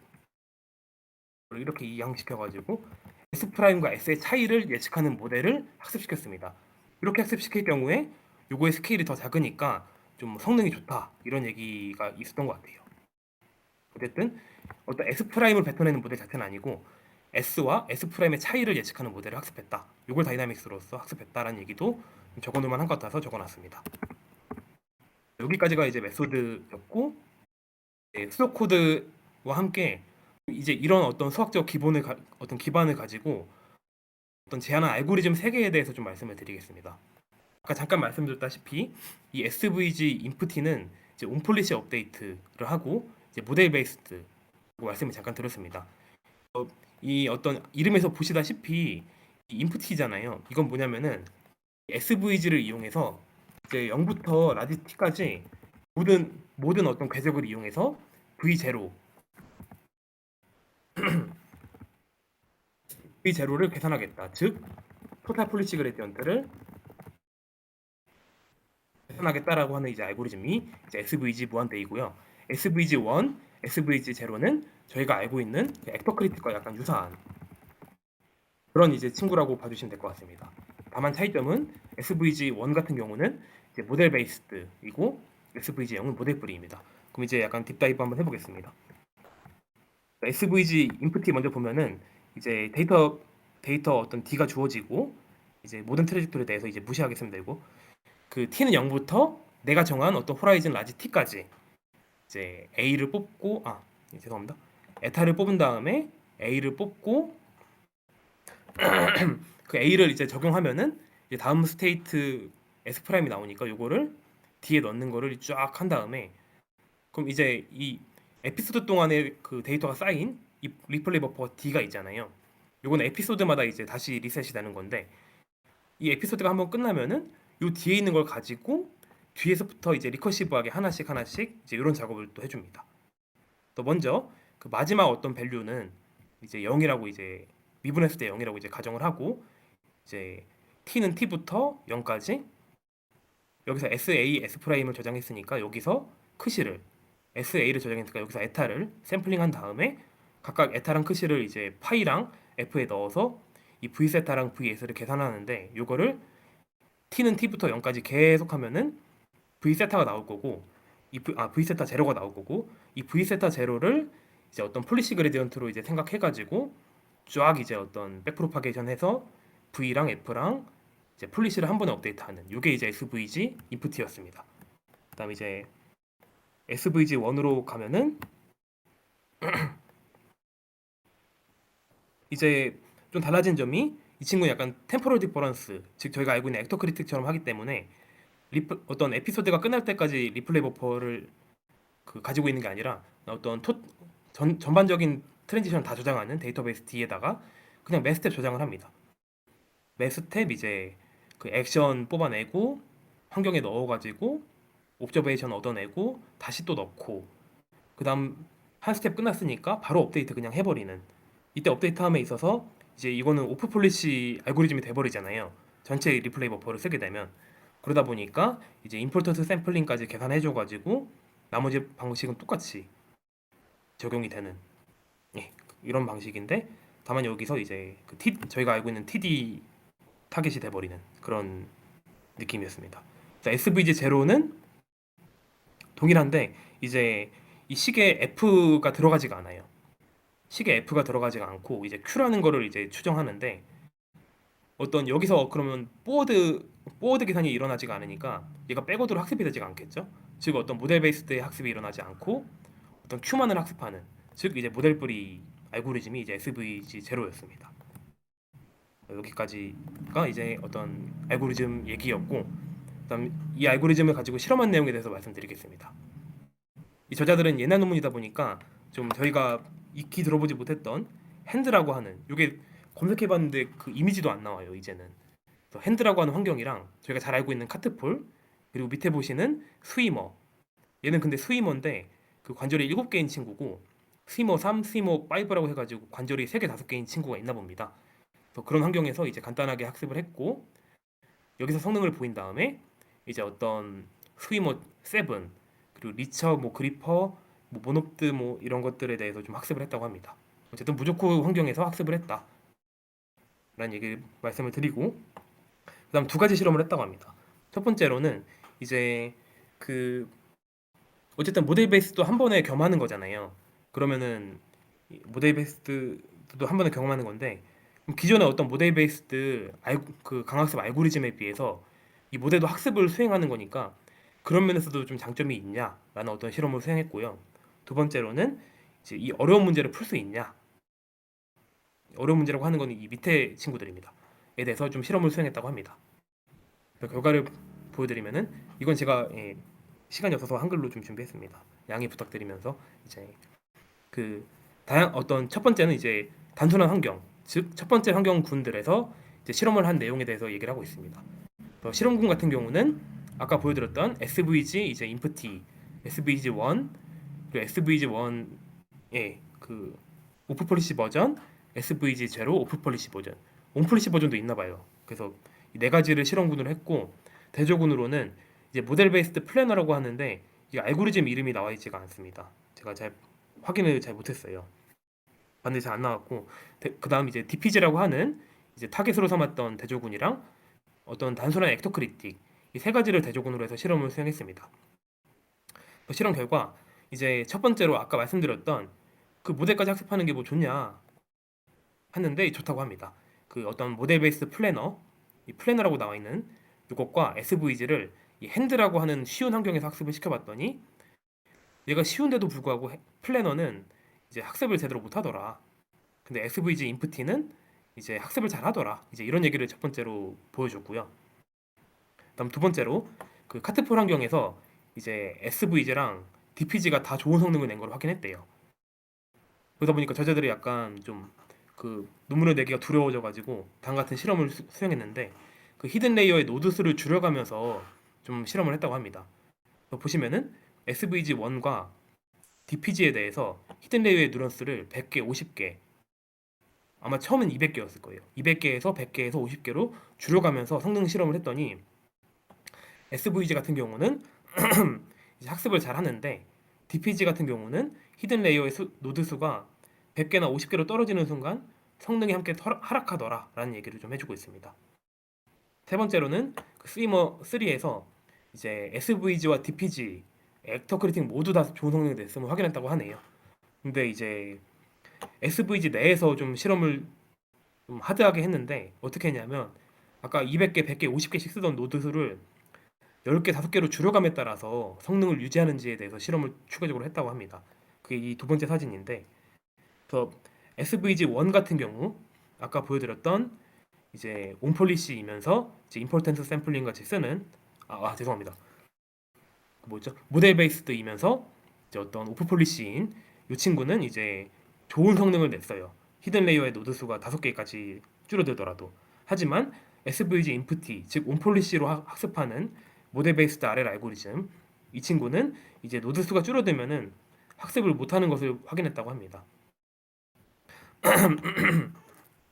이렇게 이양시켜가지고 S 프라임과 S의 차이를 예측하는 모델을 학습시켰습니다. 이렇게 학습시킬 경우에 요거의 스케일이 더 작으니까 좀 성능이 좋다 이런 얘기가 있었던 것 같아요. 어쨌든 어떤 S 프라임을 뱉어내는 모델 자체는 아니고 S와 S 프라임의 차이를 예측하는 모델을 학습했다. 요걸 다이나믹스로서 학습했다라는 얘기도 적어놓을 만한 것 같아서 적어놨습니다. 여기까지가 이제 메소드였고 수도 코드와 함께 이제 이런 어떤 수학적 어떤 기반을 가지고 어떤 제한한 알고리즘 3개에 대해서 좀 말씀을 드리겠습니다. 아까 잠깐 말씀드렸다시피 이 SVG 인풋티는 이제 온폴리시 업데이트를 하고 이제 모델 베이스드 말씀을 잠깐 드렸습니다. 이 어떤 이름에서 보시다시피 이 인풋티잖아요. 이건 뭐냐면은 SVG를 이용해서 이제 0부터 라지 t까지 모든 어떤 궤적을 이용해서 V0 V0를 계산하겠다. 즉 토탈 폴리시 그레디언트를 계산하겠다라고 하는 이제 알고리즘이 이제 SVG 무한대이고요. SVG1, SVG0는 저희가 알고 있는 액터 크리틱과 약간 유사한 그런 이제 친구라고 봐주시면 될 것 같습니다. 다만 차이점은 SVG1 같은 경우는 이제 모델 베이스드이고 SVG0은 모델 뿌리입니다. 그럼 이제 약간 딥다이브 한번 해보겠습니다. SVG 인풋이 먼저 보면은 이제 데이터 어떤 D가 주어지고 이제 모든 트래젝토리에 대해서 이제 무시하겠으면 되고 그 T는 0부터 내가 정한 어떤 호라이즌 라지 T까지 이제 A를 뽑고 죄송합니다. 에타를 뽑은 다음에 A를 뽑고 그 A를 이제 적용하면은 이제 다음 스테이트 S 프라임이 나오니까 요거를 D에 넣는 거를 쫙 한 다음에 그럼 이제 이 에피소드 동안에 그 데이터가 쌓인 이 리플레이 버퍼 D가 있잖아요. 요거는 에피소드마다 이제 다시 리셋이 되는 건데 이 에피소드가 한번 끝나면은 요 뒤에 있는 걸 가지고 뒤에서부터 이제 리커시브하게 하나씩 이제 이런 작업을 또 해줍니다. 또 먼저 그 마지막 어떤 밸류는 이제 0이라고 이제 미분했을 때 0이라고 이제 가정을 하고 이제 t는 t부터 0까지 여기서 SA S 프라임을 저장했으니까 여기서 크시를 SA를 저장했으니까 여기서 에타를 샘플링한 다음에 각각 에타랑 크시를 이제 파이랑 F에 넣어서 이 V세타랑 VS를 계산하는데 요거를 T는 T부터 0까지 계속하면은 V세타가 나올 거고 V세타 제로가 나올 거고 이 V세타 제로를 이제 어떤 폴리시 그레디언트로 이제 생각해가지고 쫙 이제 어떤 백프로파게이션 해서 V랑 F랑 이제 폴리시를 한 번에 업데이트하는 요게 이제 SVG 인풋이었습니다. 그다음에 이제 SVG1으로 가면은 이제 좀 달라진 점이 이 친구는 약간 템포럴 디퍼런스 즉 저희가 알고 있는 액터 크리틱처럼 하기 때문에 어떤 에피소드가 끝날 때까지 리플레이 버퍼를 가지고 있는 게 아니라 어떤 전반적인 트랜지션을 다 저장하는 데이터베이스 D에다가 그냥 매 스텝 저장을 합니다. 매 스텝 이제 그 액션 뽑아내고 환경에 넣어가지고 옵저베이션 얻어내고 다시 또 넣고 그 다음 한 스텝 끝났으니까 바로 업데이트 그냥 해버리는 이때 업데이트함에 있어서 이제 이거는 오프 폴리시 알고리즘이 돼버리잖아요. 전체 리플레이 버퍼를 쓰게 되면 그러다 보니까 이제 임포턴트 샘플링까지 계산해줘가지고 나머지 방식은 똑같이 적용이 되는 이런 방식인데 다만 여기서 이제 저희가 알고 있는 TD 타겟이 돼버리는 그런 느낌이었습니다. SVG 제로는 동일한데 이제 이 식에 F가 들어가지가 않아요. 식에 F가 들어가지가 않고 이제 Q라는 거를 이제 추정하는데 어떤 여기서 그러면 포워드 계산이 일어나지가 않으니까 얘가 백워드로 학습이 되지가 않겠죠. 즉 어떤 모델 베이스드의 학습이 일어나지 않고 어떤 Q만을 학습하는 즉 이제 모델 뿌리 알고리즘이 이제 SVG 제로였습니다. 여기까지가 이제 어떤 알고리즘 얘기였고 그다음 이 알고리즘을 가지고 실험한 내용에 대해서 말씀드리겠습니다. 이 저자들은 옛날 논문이다 보니까 좀 저희가 익히 들어보지 못했던 핸드라고 하는 이게 검색해봤는데 그 이미지도 안 나와요 이제는. 그래서 핸드라고 하는 환경이랑 저희가 잘 알고 있는 카트폴 그리고 밑에 보시는 스위머 얘는 근데 스위머인데 그 관절이 7개인 친구고 스위머 3, 스위머 5라고 해가지고 관절이 3개, 5개인 친구가 있나 봅니다. 그래서 그런 환경에서 이제 간단하게 학습을 했고 여기서 성능을 보인 다음에 이제 어떤 스위머 7 그리고 리처 뭐 그리퍼 뭐 모노프드 뭐 이런 것들에 대해서 좀 학습을 했다고 합니다. 어쨌든 무조코 환경에서 학습을 했다 라는 얘기 말씀을 드리고 그다음 2가지 실험을 했다고 합니다. 첫 번째로는 이제 그 어쨌든 모델 베이스도 한 번에 겸하는 거잖아요. 그러면은 모델 베이스도 한 번에 경험하는 건데 그럼 기존의 어떤 모델 베이스드 그 강학습 알고리즘에 비해서 이 모델도 학습을 수행하는 거니까 그런 면에서도 좀 장점이 있냐라는 어떤 실험을 수행했고요. 두 번째로는 이제 이 어려운 문제를 풀 수 있냐. 어려운 문제라고 하는 건 이 밑에 친구들입니다. 에 대해서 좀 실험을 수행했다고 합니다. 그 결과를 보여드리면은 이건 제가 시간이 없어서 한글로 좀 준비했습니다. 양해 부탁드리면서 이제 그 어떤 첫 번째는 이제 단순한 환경, 즉 첫 번째 환경군들에서 이제 실험을 한 내용에 대해서 얘기를 하고 있습니다. 실험군 같은 경우는 아까 보여드렸던 SVG 이제 인프티, SVG1 그리고 SVG1의 그 오프 폴리시 버전, SVG0 오프 폴리시 버전, 온 폴리시 버전도 있나 봐요. 그래서 이 네 가지를 실험군으로 했고 대조군으로는 이제 모델 베이스드 플래너라고 하는데 이 알고리즘 이름이 나와 있지가 않습니다. 제가 잘 확인을 잘 못했어요. 봤는데 잘 안 나왔고 그 다음 이제 DPG라고 하는 이제 타겟으로 삼았던 대조군이랑 어떤 단순한 액터크리틱 이 세 가지를 대조군으로 해서 실험을 수행했습니다. 그 실험 결과 이제 첫 번째로 아까 말씀드렸던 그 모델까지 학습하는 게 뭐 좋냐 했는데 좋다고 합니다. 그 어떤 모델 베이스 플래너 이 플래너라고 나와 있는 이것과 SVG를 이 핸드라고 하는 쉬운 환경에서 학습을 시켜봤더니 얘가 쉬운데도 불구하고 플래너는 이제 학습을 제대로 못하더라. 근데 SVG 인프티는 이제 학습을 잘 하더라. 이제 이런 얘기를 첫 번째로 보여줬고요. 그다음 두 번째로 그 카트폴 환경에서 이제 SVG랑 DPG가 다 좋은 성능을 낸 걸 확인했대요. 그러다 보니까 저자들이 약간 좀 그 눈물을 내기가 두려워져가지고 다음 같은 실험을 수행했는데 그 히든 레이어의 노드 수를 줄여가면서 좀 실험을 했다고 합니다. 보시면은 SVG1과 DPG에 대해서 히든 레이어의 누런스를 100개, 50개 아마 처음엔 200개였을 거예요. 200개에서 100개에서 50개로 줄여가면서 성능 실험을 했더니 SVG 같은 경우는 이제 학습을 잘 하는데 DPG 같은 경우는 히든 레이어의 노드 수가 100개나 50개로 떨어지는 순간 성능이 함께 하락하더라 라는 얘기를 좀 해주고 있습니다. 세 번째로는 그 스위머 3에서 이제 SVG와 DPG, 액터 크리틱 모두 다 좋은 성능이 냈음을 확인했다고 하네요. 근데 이제 SVG 내에서 좀 실험을 좀 하드하게 했는데 어떻게 했냐면 아까 200개, 100개, 50개씩 쓰던 노드 수를 10개, 5개로 줄여감에 따라서 성능을 유지하는지에 대해서 실험을 추가적으로 했다고 합니다. 그게 이 두 번째 사진인데 그래서 SVG1 같은 경우 아까 보여드렸던 이제 온폴리시이면서 이제 임포턴트 샘플링 같이 쓰는 죄송합니다. 뭐죠? 모델 베이스드이면서 이제 어떤 오프 폴리시인 이 친구는 이제 좋은 성능을 냈어요. 히든 레이어의 노드 수가 5개까지 줄어들더라도. 하지만 SVG 인프티, 즉 온폴리시로 학습하는 모델 베이스드 RL 알고리즘 이 친구는 이제 노드 수가 줄어들면은 학습을 못하는 것을 확인했다고 합니다.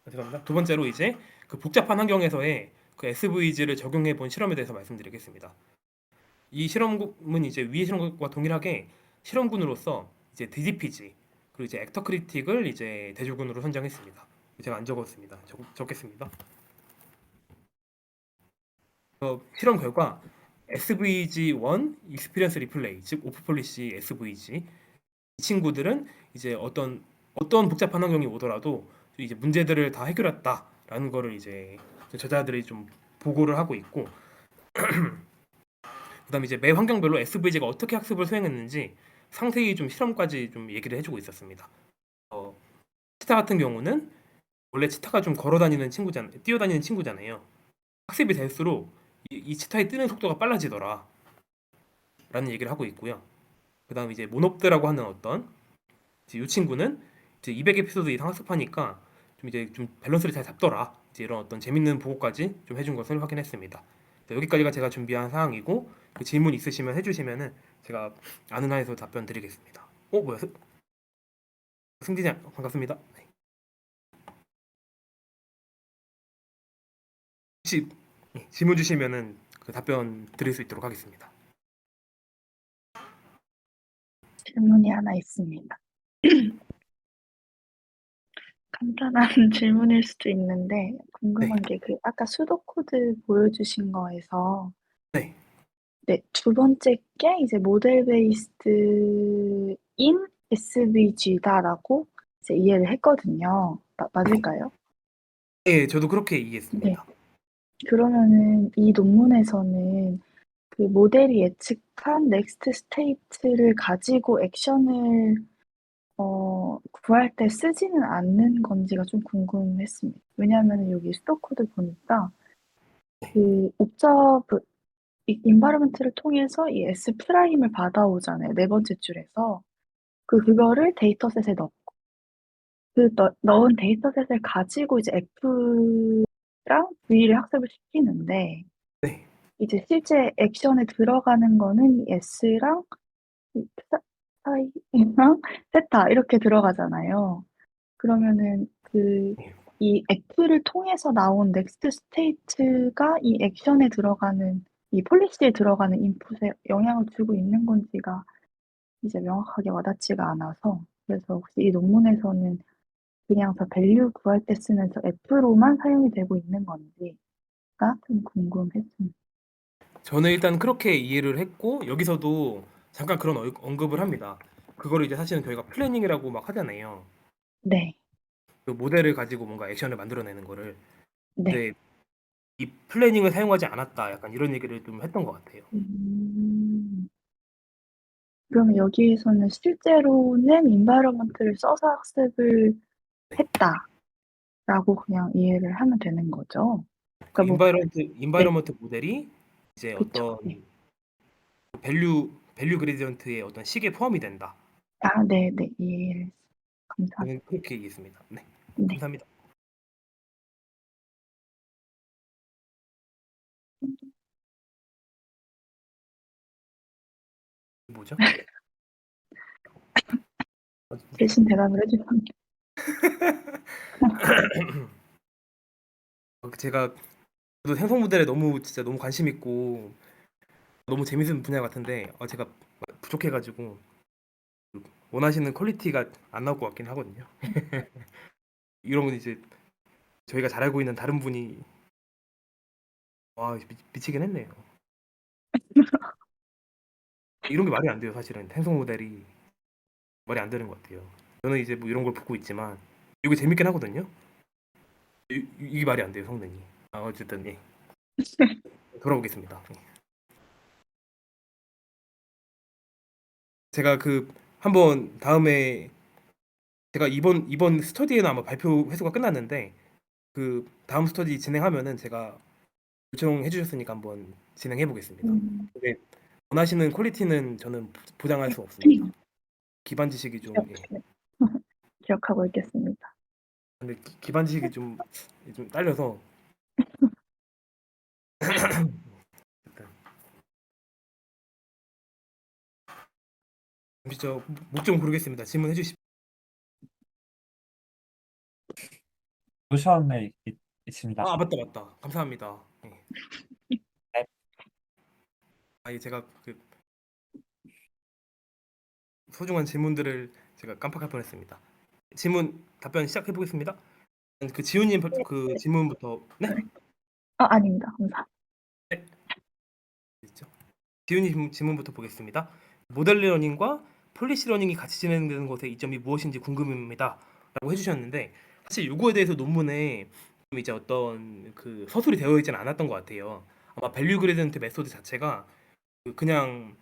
죄송합니다. 두 번째로 이제 그 복잡한 환경에서의 그 SVG를 적용해 본 실험에 대해서 말씀드리겠습니다. 이 실험은 이제 위의 실험과 동일하게 실험군으로서 이제 DDPG 그리고 이제 액터 크리틱을 이제 대조군으로 선정했습니다. 제가 안 적었습니다. 적겠습니다. 실험 결과 SVG1 익스피리언스 리플레이 즉 오프 폴리시 SVG 이 친구들은 이제 어떤 복잡한 환경이 오더라도 이제 문제들을 다 해결했다라는 거를 이제 저자들이 좀 보고를 하고 있고 그다음에 이제 매 환경별로 SVG가 어떻게 학습을 수행했는지 상세히 좀 실험까지 좀 얘기를 해주고 있었습니다. 치타 같은 경우는 원래 치타가 좀 뛰어다니는 친구잖아요. 학습이 될수록 이 치타의 뜨는 속도가 빨라지더라. 라는 얘기를 하고 있고요. 그다음 이제 모놉드라고 하는 어떤 이 친구는 이제 200에피소드 이상 학습하니까 좀 이제 좀 밸런스를 잘 잡더라. 이제 이런 어떤 재밌는 보고까지 좀 해준 것을 확인했습니다. 여기까지가 제가 준비한 사항이고 그 질문 있으시면 해주시면은 제가 아는 한에서 답변 드리겠습니다. 뭐야? 승진이 반갑습니다. 네. 혹시 질문 주시면은 그 답변 드릴 수 있도록 하겠습니다. 질문이 하나 있습니다. 간단한 질문일 수도 있는데 궁금한 네. 게 그 아까 수도 코드 보여주신 거에서 네. 네, 두 번째 게 이제 모델 베이스드인 SVG다라고 이제 이해를 했거든요. 맞을까요? 예, 저도 그렇게 네. 이해했습니다. 그러면은 이 논문에서는 그 모델이 예측한 넥스트 스테이트를 가지고 액션을 구할 때 쓰지는 않는 건지가 좀 궁금했습니다. 왜냐하면 여기 수도 코드 보니까 그 옵저브 인바이러먼트를 통해서 이 S 프라임을 받아오잖아요. 네 번째 줄에서. 그거를 데이터셋에 넣고 넣은 데이터셋을 가지고 이제 F랑 V를 학습을 시키는데 네. 이제 실제 액션에 들어가는 거는 이 S랑 이 사이랑 세타 이렇게 들어가잖아요. 그러면은 네. 이 F를 통해서 나온 넥스트 스테이트가 이 액션에 들어가는 이 폴리시에 들어가는 인풋에 영향을 주고 있는 건지가 이제 명확하게 와닿지가 않아서 그래서 혹시 이 논문에서는 그냥 저 밸류 구할 때 쓰는 저 F로만 사용이 되고 있는 건지가 좀 궁금했습니다. 저는 일단 그렇게 이해를 했고 여기서도 잠깐 그런 언급을 합니다. 그거를 이제 사실은 저희가 플래닝이라고 막 하잖아요. 네. 그 모델을 가지고 뭔가 액션을 만들어내는 거를. 네. 근데 이 플래닝을 사용하지 않았다. 약간 이런 얘기를 좀 했던 것 같아요. 음. 그러면 여기에서는 실제로는 environment를 써서 학습을 네. 했다라고 그냥 이해를 하면 되는 거죠? 그 그러니까 뭐 네. 인바이러먼트 모델이 이제 그쵸. 네. 어떤 밸류 그레디언트의 어떤 식에 포함이 된다. 아 네네. 이해를 감사합니다. 저는 그렇게 이해했습니다. 네. 네. 감사합니다. 뭐죠? 대신 대답을 해 주셨네요. 제가 저도 생성 모델에 진짜 너무 관심 있고 너무 재밌는 분야 같은데 제가 부족해가지고 원하시는 퀄리티가 안 나올 것 같긴 하거든요. 이런 건 이제 저희가 잘 알고 있는 다른 분이 와 미치긴 했네요. 이런 게 말이 안 돼요. 사실은 생성 모델이 말이 안 되는 것 같아요. 저는 이제 뭐 이런 걸 보고 있지만 이게 재밌긴 하거든요. 이게 말이 안 돼요, 성능이. 어쨌든 예. 돌아오겠습니다. 예. 제가 한번 다음에 제가 이번 스터디에는 아마 발표 회수가 끝났는데 다음 스터디 진행하면은 제가 요청해 주셨으니까 한번 진행해 보겠습니다. 근데 원하시는 퀄리티는 저는 보장할 수 없습니다. 기반 지식이 좀 예. 네. 기억하고 있겠습니다. 근데 기반 지식이 좀 딸려서 잠시 저목 좀 고르겠습니다. 질문해 주십시오. 노션에 있습니다. 맞다. 감사합니다. 예. 네. 예, 제가 소중한 질문들을 제가 깜빡할 뻔했습니다. 답변 시작해 보겠습니다. 지훈님 그 질문부터 네? 아닙니다. 감사합니다. 네. 있죠. 지훈님 질문부터 보겠습니다. 모델 러닝과 폴리시 러닝이 같이 진행되는 것의 이점이 무엇인지 궁금합니다. 라고 해주셨는데 사실 요거에 대해서 논문에 좀 이제 어떤 서술이 되어 있지는 않았던 것 같아요. 아마 밸류 그레디언트 메소드 자체가 그냥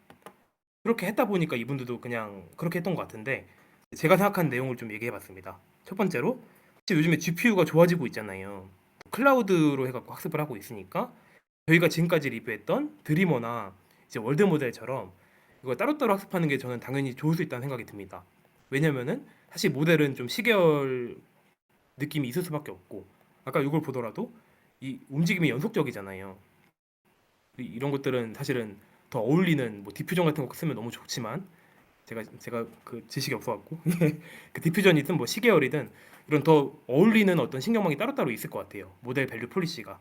그렇게 했다 보니까 이분들도 그냥 그렇게 했던 것 같은데 제가 생각한 내용을 좀 얘기해 봤습니다. 첫 번째로 사실 요즘에 GPU가 좋아지고 있잖아요. 클라우드로 해갖고 학습을 하고 있으니까 저희가 지금까지 리뷰했던 드리머나 이제 월드 모델처럼 이거 따로따로 학습하는 게 저는 당연히 좋을 수 있다는 생각이 듭니다. 왜냐면은 사실 모델은 좀 시계열 느낌이 있을 수밖에 없고 아까 이걸 보더라도 이 움직임이 연속적이잖아요. 이런 것들은 사실은 더 어울리는 뭐 디퓨전 같은 거 쓰면 너무 좋지만 제가 그 지식이 없어갖고 그 디퓨전이든 뭐 시계열이든 이런 더 어울리는 어떤 신경망이 따로따로 있을 것 같아요. 모델 밸류 폴리시가.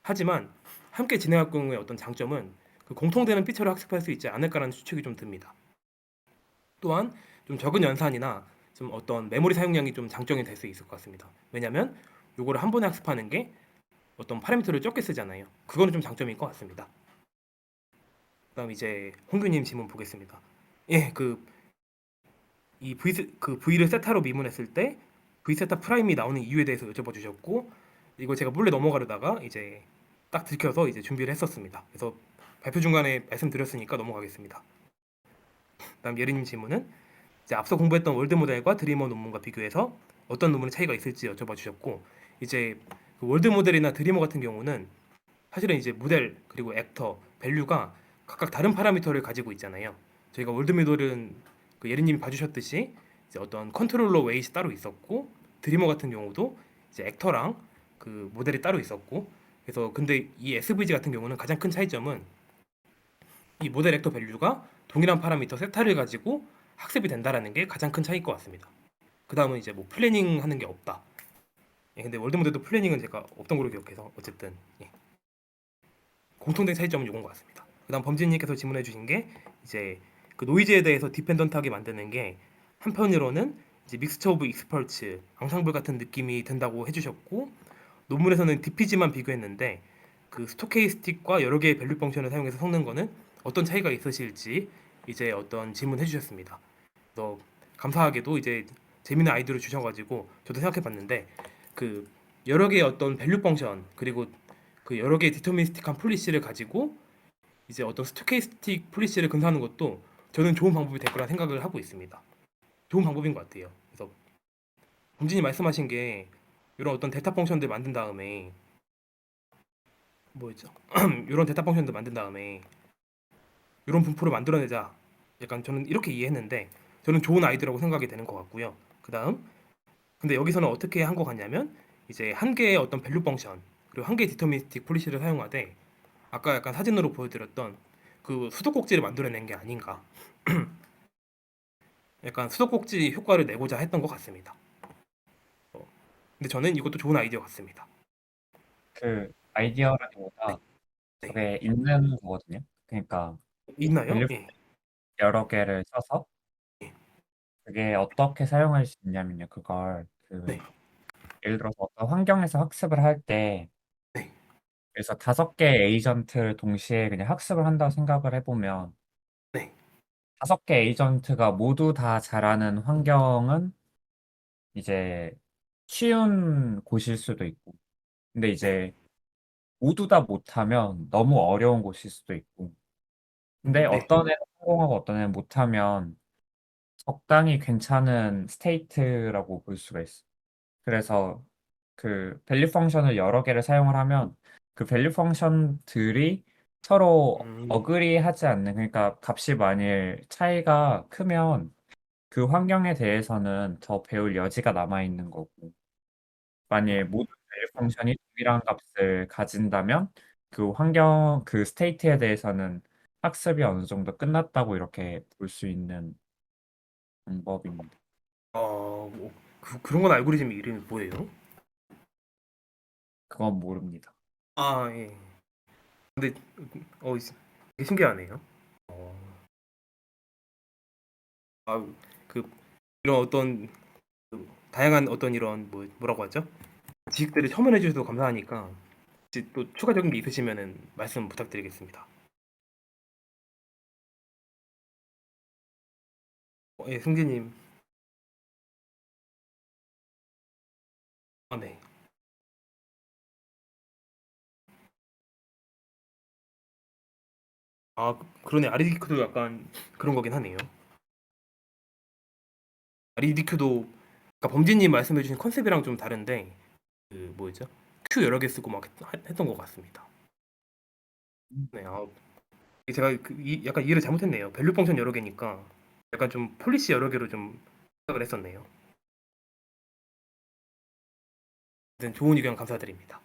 하지만 함께 진행할 경우에 어떤 장점은 공통되는 피처를 학습할 수 있지 않을까라는 추측이 좀 듭니다. 또한 좀 적은 연산이나 좀 어떤 메모리 사용량이 좀 장점이 될 수 있을 것 같습니다. 왜냐하면 요거를 한 번에 학습하는 게 어떤 파라미터를 적게 쓰잖아요. 그거는 좀 장점일 것 같습니다. 그다음 이제 홍규님 질문 보겠습니다. 예, 이 V를 세타로 미분했을 때 V 세타 프라임이 나오는 이유에 대해서 여쭤봐 주셨고, 이거 제가 몰래 넘어가려다가 이제 딱 들켜서 이제 준비를 했었습니다. 그래서 발표 중간에 말씀드렸으니까 넘어가겠습니다. 그다음 예린님 질문은 이제 앞서 공부했던 월드 모델과 드리머 논문과 비교해서 어떤 논문의 차이가 있을지 여쭤봐 주셨고, 이제 그 월드 모델이나 드리머 같은 경우는 사실은 이제 모델 그리고 액터, 밸류가 각각 다른 파라미터를 가지고 있잖아요. 저희가 월드 모델은 그 예린님이 봐주셨듯이 이제 어떤 컨트롤러 웨이트 따로 있었고, 드리머 같은 경우도 이제 액터랑 그 모델이 따로 있었고, 그래서 근데 이 SVG 같은 경우는 가장 큰 차이점은 이 모델 액터 밸류가 동일한 파라미터 세타를 가지고 학습이 된다라는 게 가장 큰 차이일 것 같습니다. 그 다음은 이제 뭐 플래닝 하는 게 없다. 예, 근데 월드 모델도 플래닝은 제가 없던 걸로 기억해서 어쨌든 예. 공통된 차이점은 이건 것 같습니다. 그다음 범진님께서 질문해 주신 게 이제 그 노이즈에 대해서 디펜던트하게 만드는 게 한편으로는 이제 믹스처 오브 익스퍼츠, 앙상블 같은 느낌이 든다고 해주셨고, 논문에서는 DPG만 비교했는데 그 스토케이스틱과 여러 개의 밸류 펑션을 사용해서 섞는 거는 어떤 차이가 있으실지 이제 어떤 질문 해주셨습니다. 그래서 감사하게도 이제 재미있는 아이디어를 주셔가지고 저도 생각해봤는데 그 여러 개의 어떤 밸류 펑션 그리고 그 여러 개의 디터미니스틱한 폴리시를 가지고 이제 어떤 스토케이스틱 폴리시를 근사하는 것도 저는 좋은 방법이 될 거라 생각을 하고 있습니다. 좋은 방법인 것 같아요. 그래서 범진이 말씀하신 게 이런 어떤 데이터 펑션들 만든 다음에 뭐였죠? 이런 데이터 펑션들 만든 다음에 이런 분포를 만들어내자. 약간 저는 이렇게 이해했는데 저는 좋은 아이디어라고 생각이 되는 것 같고요. 그 다음 근데 여기서는 어떻게 한 것 같냐면 이제 한 개의 어떤 밸류 펑션 그리고 한 개의 디터미니스틱 폴리시를 사용하되 아까 약간 사진으로 보여드렸던 그 수도꼭지를 만들어낸 게 아닌가. 약간 수도꼭지 효과를 내고자 했던 것 같습니다. 근데 저는 이것도 좋은 아이디어 같습니다. 그 네, 아이디어라기보다 네. 저게 있는 거거든요. 그러니까 있나요? 밸류 예. 여러 개를 써서 예. 그게 어떻게 사용할 수 있냐면요. 그걸 네. 예를 들어서 어떤 환경에서 학습을 할 때 네. 그래서 5개의 에이전트를 동시에 그냥 학습을 한다고 생각을 해보면 네. 5개 에이전트가 모두 다 잘하는 환경은 이제 쉬운 곳일 수도 있고 근데 네. 이제 모두 다 못하면 너무 어려운 곳일 수도 있고 근데 네. 어떤 애는 성공하고 어떤 애는 못하면 적당히 괜찮은 스테이트라고 볼 수가 있어. 그래서 그 밸류 펑션을 여러 개를 사용을 하면 그 밸류 펑션들이 서로 음. 어그리하지 않는 그러니까 값이 만일 차이가 크면 그 환경에 대해서는 더 배울 여지가 남아 있는 거고 만일 모든 밸류 펑션이 동일한 값을 가진다면 그 환경 그 스테이트에 대해서는 학습이 어느 정도 끝났다고 이렇게 볼 수 있는 방법입니다. 그런 건 알고리즘 이름이 뭐예요? 그건 모릅니다. 아, 예. 근데 되게 신기하네요. 어, 아, 그 이런 어떤 다양한 어떤 이런 뭐라고 하죠? 지식들을 첨언해 주셔서 감사하니까 혹시 또 추가적인 게 있으시면은 말씀 부탁드리겠습니다. 예, 승진님. 아, 네. 아, 그러네. 아리디큐도 약간 그런 거긴 하네요. 아리디큐도 아까 범진님 말씀해 주신 컨셉이랑 좀 다른데 그 뭐였죠? 큐 여러 개 쓰고 막 했던 것 같습니다. 네, 제가 약간 이해를 잘못했네요. 밸류 펑션 여러 개니까 약간 좀 폴리시 여러 개로 좀 생각을 했었네요. 아무튼 좋은 의견 감사드립니다.